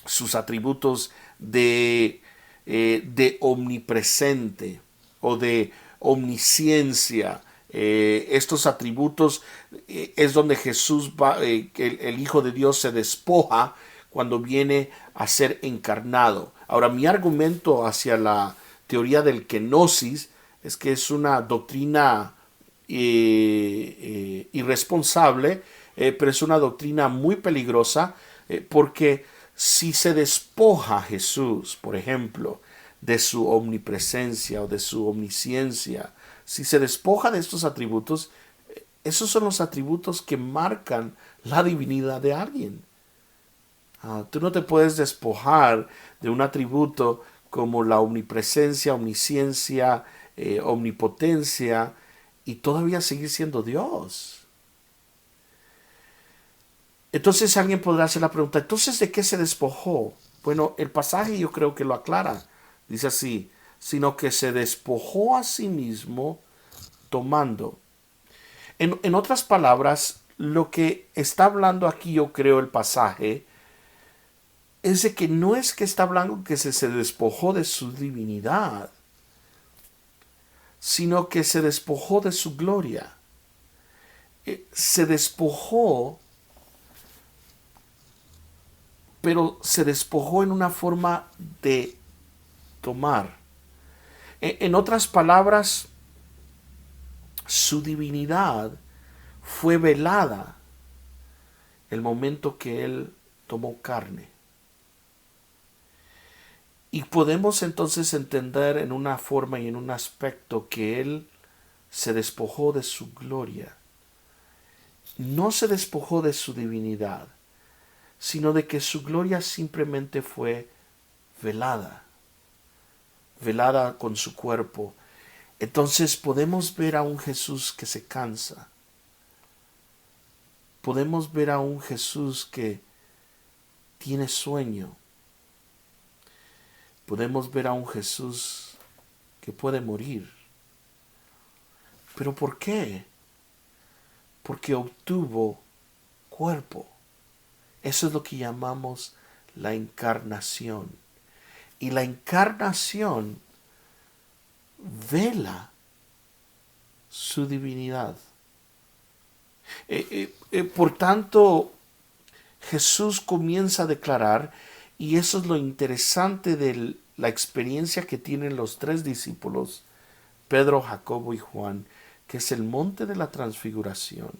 sus atributos de omnipresente o de omnisciencia. Estos atributos es donde Jesús va, el Hijo de Dios se despoja cuando viene a ser encarnado. Ahora, mi argumento hacia la teoría del kenosis es que es una doctrina irresponsable, pero es una doctrina muy peligrosa, porque si se despoja a Jesús, por ejemplo, de su omnipresencia o de su omnisciencia, si se despoja de estos atributos, esos son los atributos que marcan la divinidad de alguien. Tú no te puedes despojar de un atributo como la omnipresencia, omnisciencia, omnipotencia, y todavía seguir siendo Dios. Entonces alguien podrá hacer la pregunta, ¿entonces de qué se despojó? Bueno, el pasaje yo creo que lo aclara. Dice así, sino que se despojó a sí mismo tomando. En otras palabras, lo que está hablando aquí yo creo el pasaje es de que no es que está hablando que se despojó de su divinidad, sino que se despojó de su gloria. Se despojó, pero se despojó en una forma de tomar. En otras palabras, su divinidad fue velada el momento que él tomó carne. Y podemos entonces entender en una forma y en un aspecto que él se despojó de su gloria. No se despojó de su divinidad, sino de que su gloria simplemente fue velada, velada con su cuerpo. Entonces podemos ver a un Jesús que se cansa. Podemos ver a un Jesús que tiene sueño. Podemos ver a un Jesús que puede morir. ¿Pero por qué? Porque obtuvo cuerpo. Eso es lo que llamamos la encarnación. Y la encarnación vela su divinidad. Por tanto, Jesús comienza a declarar, y eso es lo interesante de la experiencia que tienen los tres discípulos, Pedro, Jacobo y Juan, que es el monte de la transfiguración,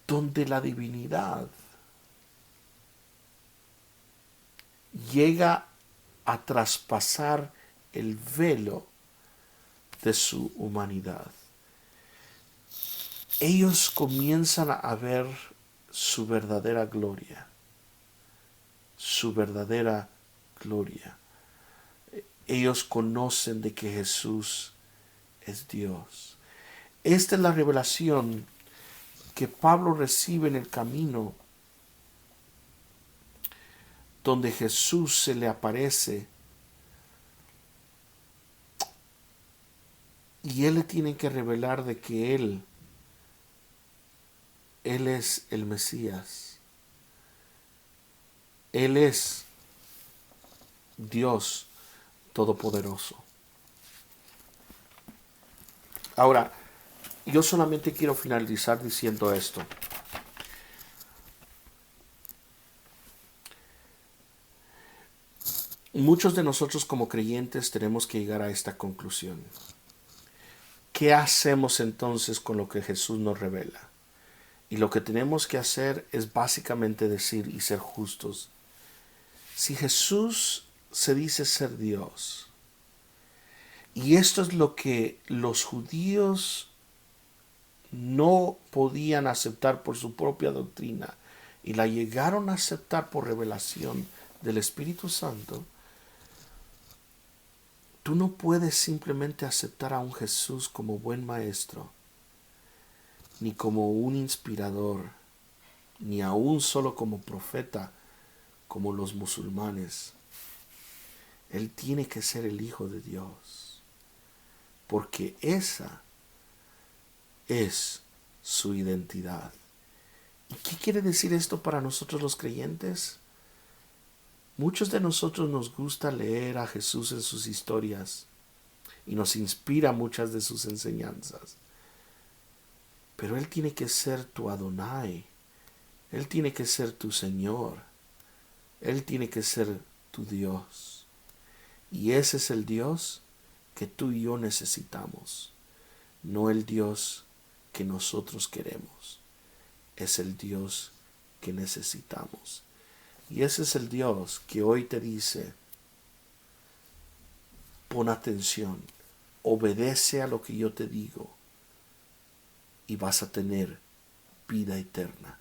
donde la divinidad llega a traspasar el velo de su humanidad. Ellos comienzan a ver su verdadera gloria, su verdadera gloria. Ellos conocen de que Jesús es Dios. Esta es la revelación que Pablo recibe en el camino, donde Jesús se le aparece Y Él le tiene que revelar de que Él es el Mesías. Él es Dios Todopoderoso. Ahora, yo solamente quiero finalizar diciendo esto. Muchos de nosotros como creyentes tenemos que llegar a esta conclusión. ¿Qué hacemos entonces con lo que Jesús nos revela? Y lo que tenemos que hacer es básicamente decir y ser justos. Si Jesús se dice ser Dios, y esto es lo que los judíos no podían aceptar por su propia doctrina, y la llegaron a aceptar por revelación del Espíritu Santo, tú no puedes simplemente aceptar a un Jesús como buen maestro, ni como un inspirador, ni aún solo como profeta, como los musulmanes. Él tiene que ser el Hijo de Dios, porque esa es su identidad. ¿Y qué quiere decir esto para nosotros los creyentes? Muchos de nosotros nos gusta leer a Jesús en sus historias y nos inspira muchas de sus enseñanzas. Pero Él tiene que ser tu Adonai. Él tiene que ser tu Señor. Él tiene que ser tu Dios. Y ese es el Dios que tú y yo necesitamos. No el Dios que nosotros queremos. Es el Dios que necesitamos. Y ese es el Dios que hoy te dice, pon atención, obedece a lo que yo te digo y vas a tener vida eterna,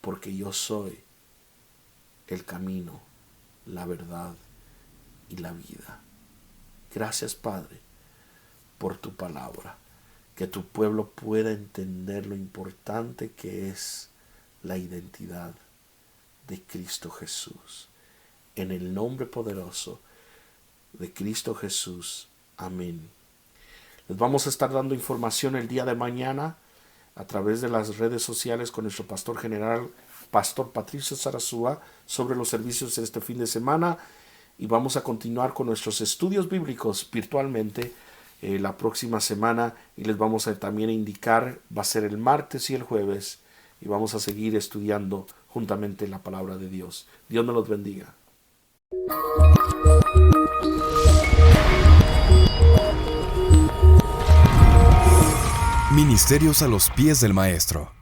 porque yo soy el camino, la verdad y la vida. Gracias, Padre, por tu palabra, que tu pueblo pueda entender lo importante que es la identidad de Cristo Jesús. En el nombre poderoso de Cristo Jesús. Amén. Les vamos a estar dando información el día de mañana a través de las redes sociales con nuestro pastor general, Pastor Patricio Zarazúa, sobre los servicios de este fin de semana, y vamos a continuar con nuestros estudios bíblicos virtualmente la próxima semana, y les vamos a también indicar, va a ser el martes y el jueves, y vamos a seguir estudiando juntamente la palabra de Dios. Dios nos los bendiga. Ministerios a los pies del Maestro.